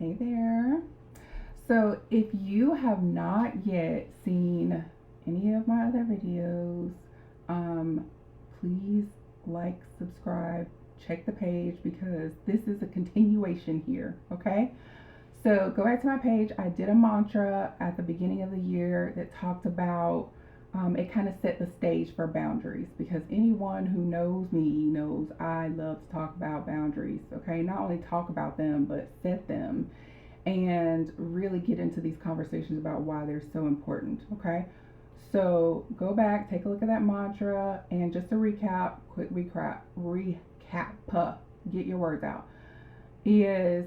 Hey there. So, if you have not yet seen any of my other videos, um, please like, subscribe, check the page because this is a continuation here, okay? So, go back to my page. I did a mantra at the beginning of the year that talked about it kind of set the stage for boundaries because anyone who knows me knows I love to talk about boundaries, okay? Not only talk about them, but set them and really get into these conversations about why they're so important. Okay, so go back, take a look at that mantra, and just to recap, quick recap, get your words out, is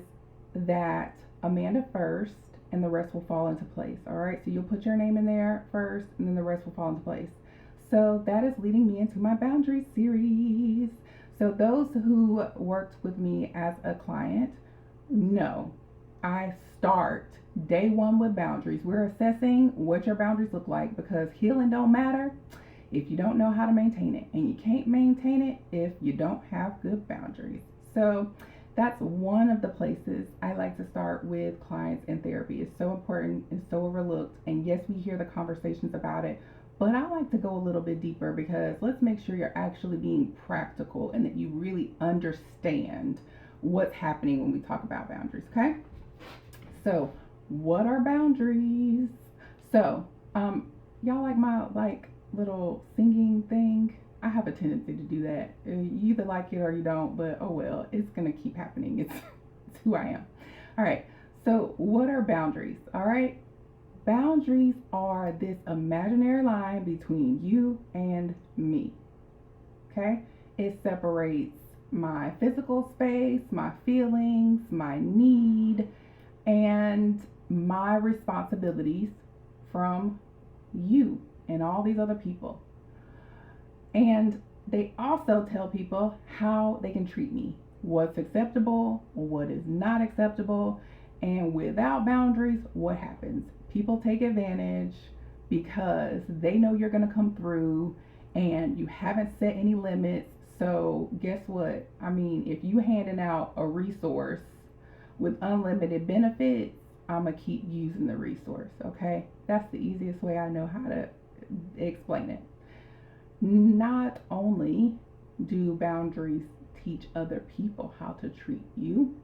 that Amanda first, and the rest will fall into place. All right, so you'll put your name in there first, and then the rest will fall into place. So that is leading me into my boundaries series. So those who worked with me as a client know I start day one with boundaries. We're assessing what your boundaries look like because healing don't matter if you don't know how to maintain it, and you can't maintain it if you don't have good boundaries. So that's one of the places I like to start with clients in therapy. It's so important and so overlooked, and yes, we hear the conversations about it, but I like to go a little bit deeper because let's make sure you're actually being practical and that you really understand what's happening when we talk about boundaries. Okay, so what are boundaries? So y'all like my little singing thing? I have a tendency to do that. You either like it or you don't, but oh well, it's gonna keep happening. It's who I am. All right, so what are boundaries? All right, boundaries are this imaginary line between you and me. Okay, it separates my physical space, my feelings, my need, and my responsibilities from you and all these other people. And they also tell people how they can treat me, what's acceptable, what is not acceptable, and without boundaries, what happens? People take advantage because they know you're going to come through and you haven't set any limits. So, guess what? I mean, if you handing out a resource with unlimited benefits, I'm gonna keep using the resource, okay? That's the easiest way I know how to explain it. Not only do boundaries teach other people how to treat you,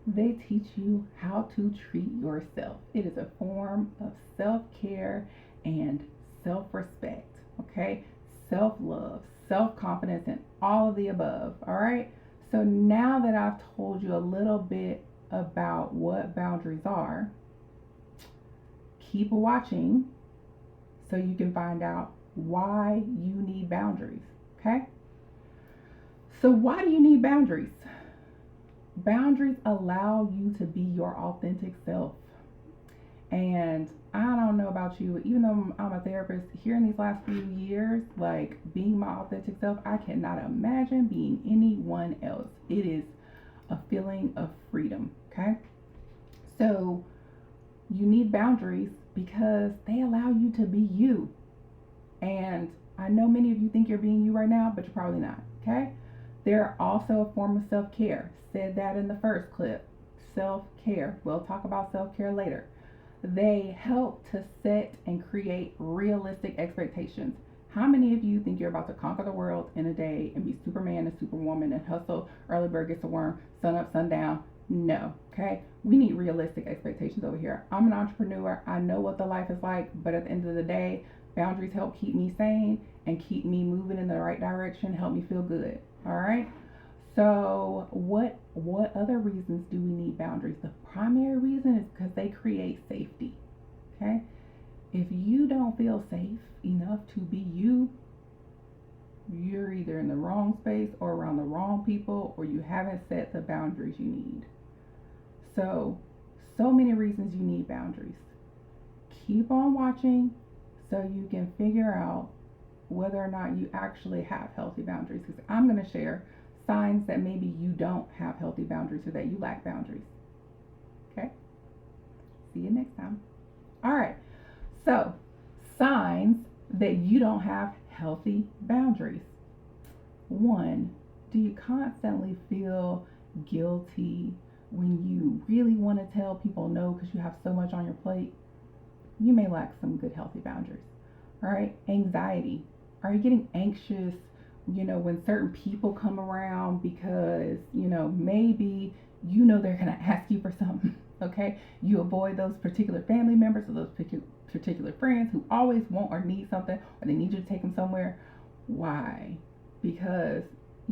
they teach you how to treat yourself. It is a form of self care and self respect, okay? Self love, self confidence, and all of the above, all right? So now that I've told you a little bit about what boundaries are, keep watching so you can find out why you need boundaries, okay? So, why do you need boundaries? Boundaries allow you to be your authentic self. And I don't know about you, even though I'm a therapist, here in these last few years, like being my authentic self, I cannot imagine being anyone else. It is a feeling of freedom, okay? So you need boundaries because they allow you to be you. And I know many of you think you're being you right now, but you're probably not, okay? They're also a form of self care. Said that in the first clip. Self care. We'll talk about self care later. They help to set and create realistic expectations. How many of you think you're about to conquer the world in a day and be Superman and Superwoman and hustle, early bird gets the worm, sun up, sun down? No, okay? We need realistic expectations over here. I'm an entrepreneur. I know what the life is like, but at the end of the day, boundaries help keep me sane and keep me moving in the right direction, help me feel good. All right? So, what other reasons do we need boundaries? The primary reason is because they create safety. Okay? If you don't feel safe enough to be you, you're either in the wrong space or around the wrong people, or you haven't set the boundaries you need. So many reasons you need boundaries. Keep on watching so you can figure out whether or not you actually have healthy boundaries. Because I'm going to share signs that maybe you don't have healthy boundaries or that you lack boundaries. Okay? See you next time. All right. So, signs that you don't have healthy boundaries. 1, do you constantly feel guilty when you really want to tell people no because you have so much on your plate, you may lack some good healthy boundaries. All right, anxiety. Are you getting anxious, when certain people come around because, maybe they're going to ask you for something, okay? You avoid those particular family members or those particular friends who always want or need something, or they need you to take them somewhere. Why? Because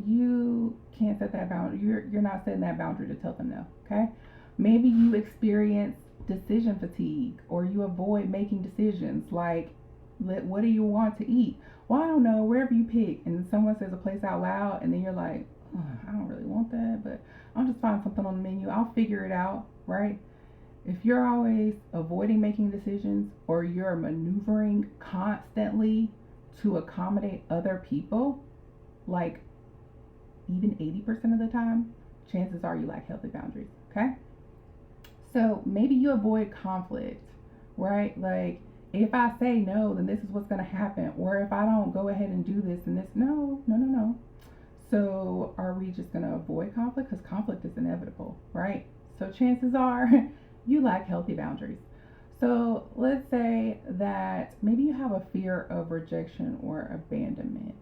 you can't set that boundary. You're not setting that boundary to tell them no, okay? Maybe you experience decision fatigue, or you avoid making decisions like, what do you want to eat? Well, I don't know, wherever you pick. And someone says a place out loud, and then you're like, I don't really want that, but I'll just find something on the menu. I'll figure it out, right? If you're always avoiding making decisions, or you're maneuvering constantly to accommodate other people, like even 80% of the time, chances are you lack healthy boundaries, okay? So maybe you avoid conflict, right? Like, if I say no, then this is what's going to happen. Or if I don't go ahead and do this, then this, no, no, no, no. So are we just going to avoid conflict? Because conflict is inevitable, right? So chances are you lack healthy boundaries. So let's say that maybe you have a fear of rejection or abandonment.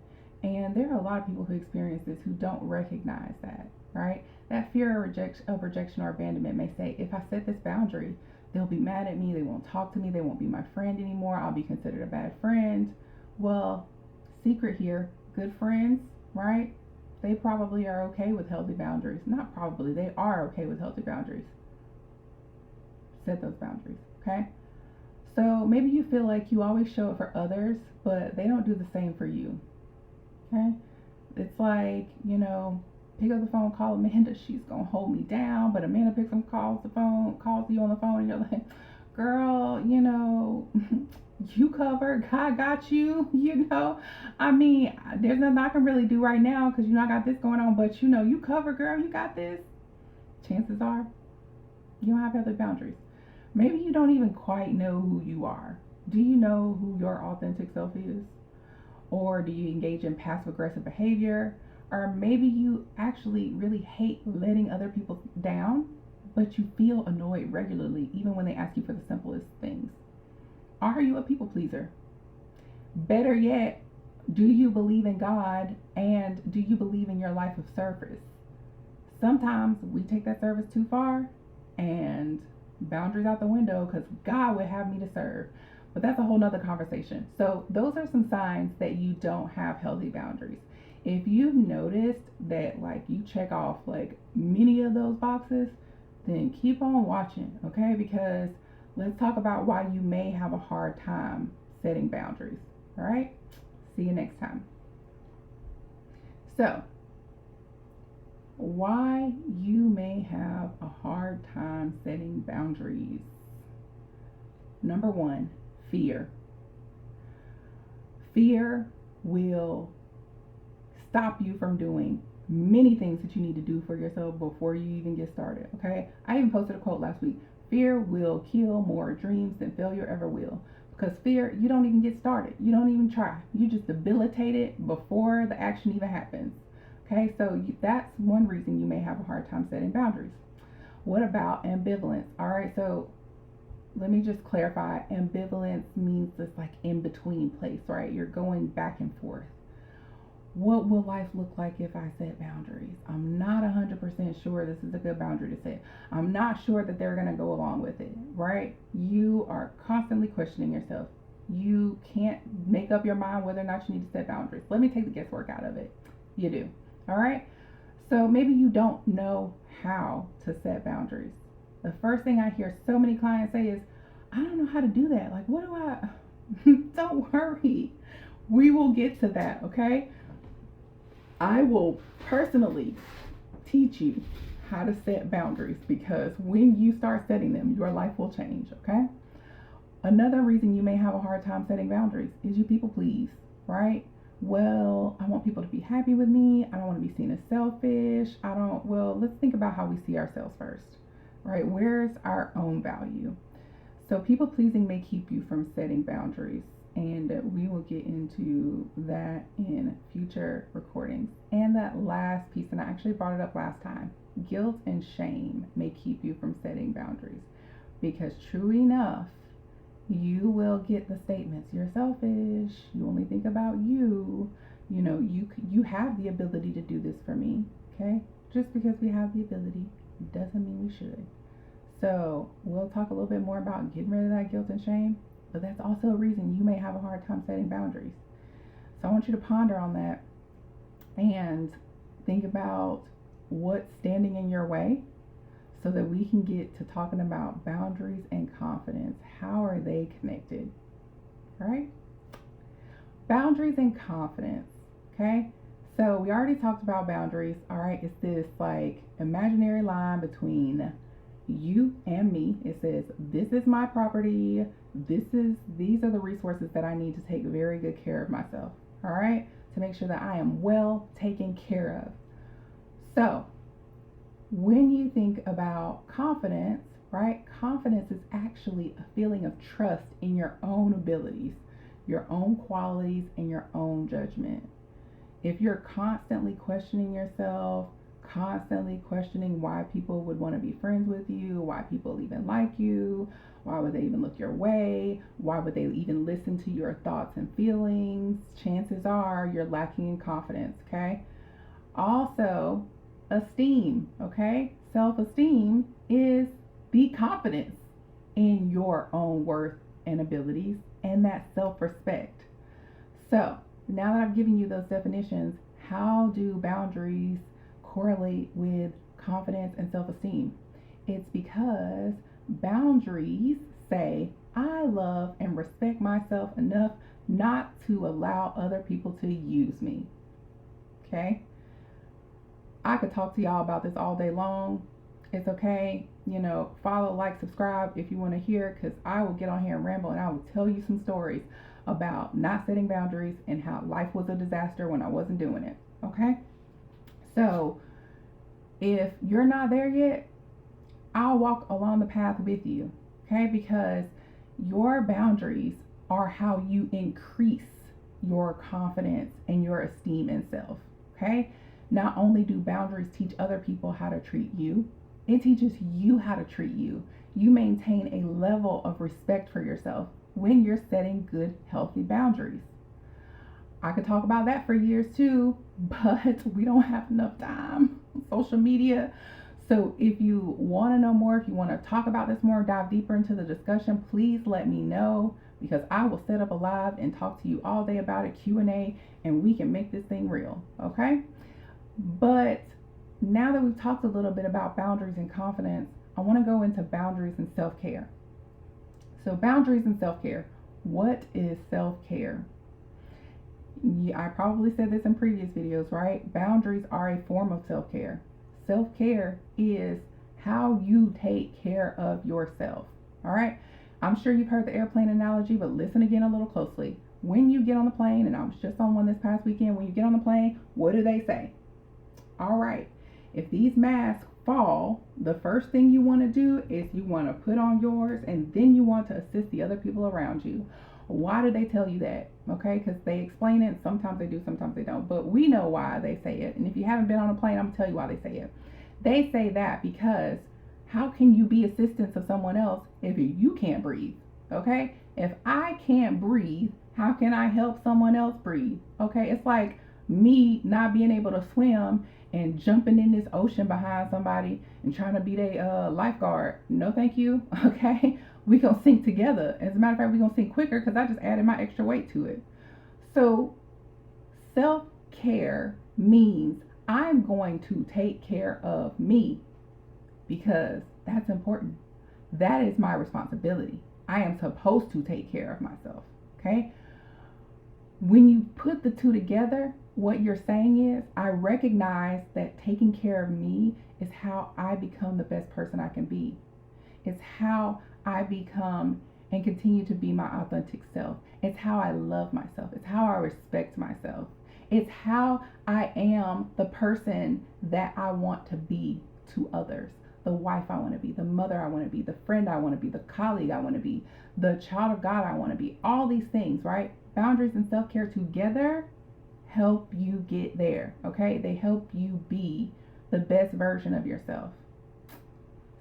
And there are a lot of people who experience this who don't recognize that, right? That fear of rejection or abandonment may say, if I set this boundary, they'll be mad at me, they won't talk to me, they won't be my friend anymore, I'll be considered a bad friend. Well, secret here, good friends, right? They probably are okay with healthy boundaries. Not probably, they are okay with healthy boundaries. Set those boundaries, okay? So maybe you feel like you always show up for others, but they don't do the same for you, okay? It's like, pick up the phone, call Amanda, she's gonna hold me down, but Amanda picks up, calls you on the phone, and you're like, girl, you covered, God got you, I mean, there's nothing I can really do right now because I got this going on, but you cover, girl, you got this. Chances are you don't have healthy boundaries. Maybe you don't even quite know who you are. Do you know who your authentic self is? Or do you engage in passive aggressive behavior? Or maybe you actually really hate letting other people down, but you feel annoyed regularly even when they ask you for the simplest things. Are you a people pleaser? Better yet, do you believe in God, and do you believe in your life of service? Sometimes we take that service too far, and boundaries out the window because God would have me to serve. But that's a whole nother conversation. So those are some signs that you don't have healthy boundaries. If you've noticed that like you check off like many of those boxes, then keep on watching, okay? Because let's talk about why you may have a hard time setting boundaries. All right? See you next time. So, why you may have a hard time setting boundaries. Number one, fear. Fear will stop you from doing many things that you need to do for yourself before you even get started, okay? I even posted a quote last week. Fear will kill more dreams than failure ever will. Because fear, you don't even get started. You don't even try. You just debilitate it before the action even happens. Okay, so that's one reason you may have a hard time setting boundaries. What about ambivalence? All right, so let me just clarify. Ambivalence means this like in between place, right? You're going back and forth. What will life look like if I set boundaries? I'm not 100% sure this is a good boundary to set. I'm not sure that they're going to go along with it, right? You are constantly questioning yourself. You can't make up your mind whether or not you need to set boundaries. Let me take the guesswork out of it. You do. All right? So maybe you don't know how to set boundaries. The first thing I hear so many clients say is, I don't know how to do that. Like, what do I? Don't worry. We will get to that, okay? I will personally teach you how to set boundaries because when you start setting them, your life will change, okay? Another reason you may have a hard time setting boundaries is you people please, right? Well, I want people to be happy with me. I don't want to be seen as selfish. Let's think about how we see ourselves first, right? Where's our own value? So people pleasing may keep you from setting boundaries, and we will get into that in future recordings. And that last piece, and I actually brought it up last time, guilt and shame may keep you from setting boundaries. Because true enough, you will get the statements, you're selfish, you only think about you. You know, you have the ability to do this for me, okay? Just because we have the ability doesn't mean we should. So we'll talk a little bit more about getting rid of that guilt and shame, but that's also a reason you may have a hard time setting boundaries. So I want you to ponder on that and think about what's standing in your way so that we can get to talking about boundaries and confidence. How are they connected? All right? Boundaries and confidence. Okay? So we already talked about boundaries. All right? It's this like imaginary line between you and me. It says, this is my property. These are the resources that I need to take very good care of myself. All right? To make sure that I am well taken care of. So, when you think about confidence, right? Confidence is actually a feeling of trust in your own abilities, your own qualities, and your own judgment. If you're constantly questioning yourself, constantly questioning why people would want to be friends with you, why people even like you, why would they even look your way, why would they even listen to your thoughts and feelings, chances are you're lacking in confidence, okay? Also, esteem, okay? Self-esteem is the confidence in your own worth and abilities and that self-respect. So, now that I've given you those definitions, how do boundaries correlate with confidence and self-esteem? It's because boundaries say, I love and respect myself enough not to allow other people to use me. Okay? I could talk to y'all about this all day long. It's okay. You know, follow, like, subscribe if you want to hear, because I will get on here and ramble and I will tell you some stories about not setting boundaries and how life was a disaster when I wasn't doing it. Okay? So, if you're not there yet, I'll walk along the path with you. Okay? Because your boundaries are how you increase your confidence and your esteem in self. Okay? Not only do boundaries teach other people how to treat you, it teaches you how to treat you. You maintain a level of respect for yourself when you're setting good, healthy boundaries. I could talk about that for years too, but we don't have enough time on social media. So if you want to know more, if you want to talk about this more, dive deeper into the discussion, please let me know, because I will set up a live and talk to you all day about it, Q&A, and we can make this thing real, okay? But now that we've talked a little bit about boundaries and confidence, I want to go into boundaries and self-care. So boundaries and self-care. What is self-care? I probably said this in previous videos, right? Boundaries are a form of self-care. Self-care is how you take care of yourself. All right? I'm sure you've heard the airplane analogy, but listen again a little closely. When you get on the plane, and I was just on one this past weekend, when you get on the plane, what do they say? All right, if these masks fall, the first thing you want to do is you want to put on yours, and then you want to assist the other people around you. Why do they tell you that? Okay, because they explain it. Sometimes they do, sometimes they don't. But we know why they say it. And if you haven't been on a plane, I'm going to tell you why they say it. They say that because how can you be assistance of someone else if you can't breathe? Okay, if I can't breathe, how can I help someone else breathe? Okay, it's like me not being able to swim and jumping in this ocean behind somebody and trying to be their lifeguard. No, thank you. Okay, we gonna sink together. As a matter of fact, we gonna sink quicker because I just added my extra weight to it. So self-care means I'm going to take care of me because that's important. That is my responsibility. I am supposed to take care of myself. Okay, when you put the two together, what you're saying is, I recognize that taking care of me is how I become the best person I can be. It's how I become and continue to be my authentic self. It's how I love myself. It's how I respect myself. It's how I am the person that I want to be to others. The wife I want to be, the mother I want to be, the friend I want to be, the colleague I want to be, the child of God I want to be. All these things, right? Boundaries and self-care together help you get there, okay? They help you be the best version of yourself.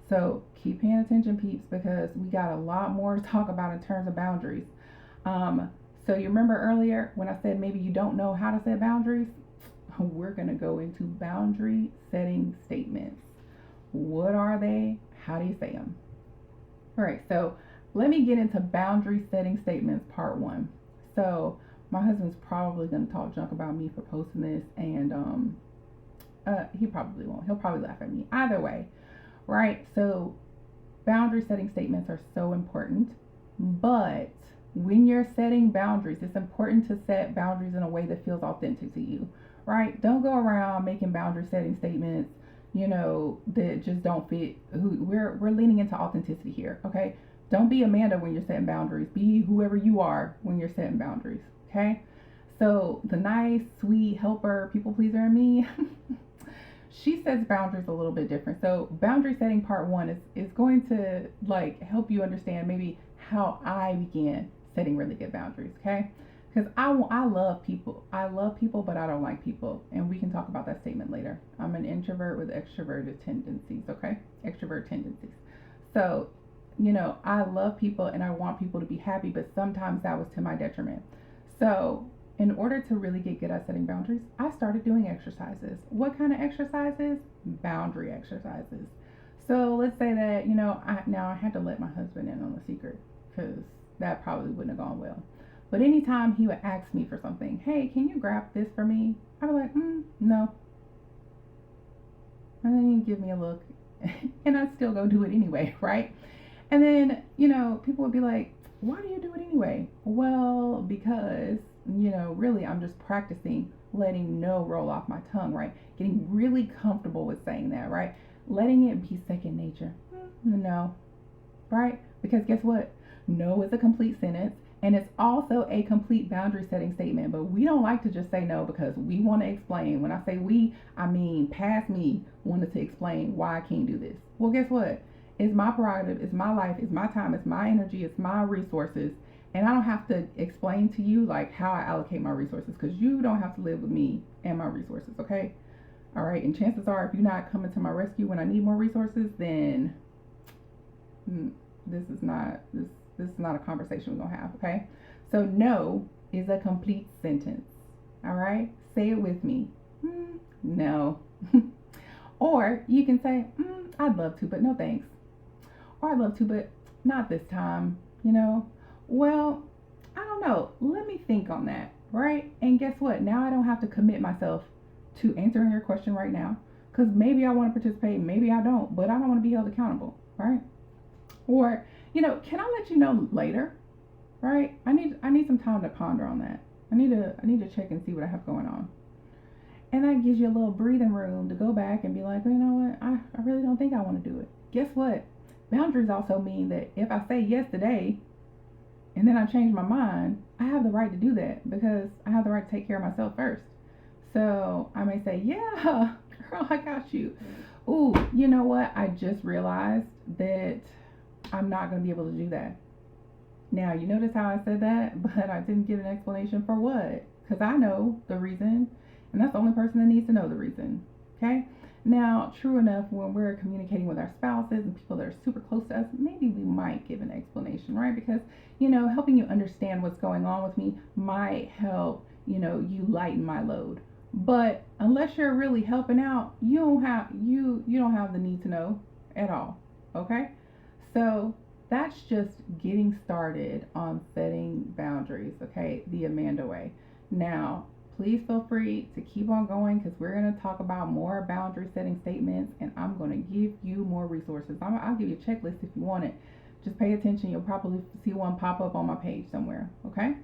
So keep paying attention, peeps, because we got a lot more to talk about in terms of boundaries. Um, so you remember earlier when I said maybe you don't know how to set boundaries? We're going to go into boundary setting statements. What are they? How do you say them? All right, so let me get into boundary setting statements part one. So my husband's probably going to talk junk about me for posting this, and he probably won't. He'll probably laugh at me. Either way, right? So boundary setting statements are so important, but when you're setting boundaries, it's important to set boundaries in a way that feels authentic to you, right? Don't go around making boundary setting statements, that just don't fit we're leaning into authenticity here, okay? Don't be Amanda when you're setting boundaries. Be whoever you are when you're setting boundaries, okay? So the nice, sweet helper, people pleaser in me, she sets boundaries a little bit different. So boundary setting part one is going to like help you understand maybe how I began setting really good boundaries, okay? Because I love people. I love people, but I don't like people. And we can talk about that statement later. I'm an introvert with extroverted tendencies, okay? Extrovert tendencies. So, I love people and I want people to be happy, but sometimes that was to my detriment. So, in order to really get good at setting boundaries, I started doing exercises. What kind of exercises? Boundary exercises. So, let's say that, I had to let my husband in on the secret because that probably wouldn't have gone well. But anytime he would ask me for something, hey, can you grab this for me? I'd be like, no. And then he'd give me a look, and I'd still go do it anyway, right? And then, people would be like, why do you do it anyway? Well, because, really I'm just practicing letting no roll off my tongue, right? Getting really comfortable with saying that, right? Letting it be second nature. No, right? Because guess what? No is a complete sentence. And it's also a complete boundary setting statement, but we don't like to just say no because we want to explain. When I say we, I mean past me wanted to explain why I can't do this. Well, guess what? It's my prerogative, it's my life, it's my time, it's my energy, it's my resources. And I don't have to explain to you like how I allocate my resources because you don't have to live with me and my resources, okay? All right, and chances are if you're not coming to my rescue when I need more resources, then this is not a conversation we're gonna have, okay? So no is a complete sentence. All right, say it with me. No. Or you can say, I'd love to, but no thanks. Or I'd love to, but not this time. Well, I don't know. Let me think on that, right? And guess what? Now I don't have to commit myself to answering your question right now, because maybe I want to participate, maybe I don't, but I don't want to be held accountable, right? Or can I let you know later? Right? I need some time to ponder on that. I need to check and see what I have going on. And that gives you a little breathing room to go back and be like, well, you know what? I really don't think I want to do it. Guess what? Boundaries also mean that if I say yes today and then I change my mind, I have the right to do that because I have the right to take care of myself first. So I may say, yeah, girl, I got you. Ooh, you know what? I just realized that I'm not going to be able to do that. Now, you notice how I said that, but I didn't give an explanation for what. Because I know the reason, and that's the only person that needs to know the reason. Okay? Now, true enough, when we're communicating with our spouses and people that are super close to us, maybe we might give an explanation, right? Because, helping you understand what's going on with me might help, you lighten my load. But unless you're really helping out, you don't have the need to know at all. Okay? So that's just getting started on setting boundaries, okay? The Amanda way. Now, please feel free to keep on going because we're going to talk about more boundary setting statements and I'm going to give you more resources. I'll give you a checklist if you want it. Just pay attention. You'll probably see one pop up on my page somewhere, okay?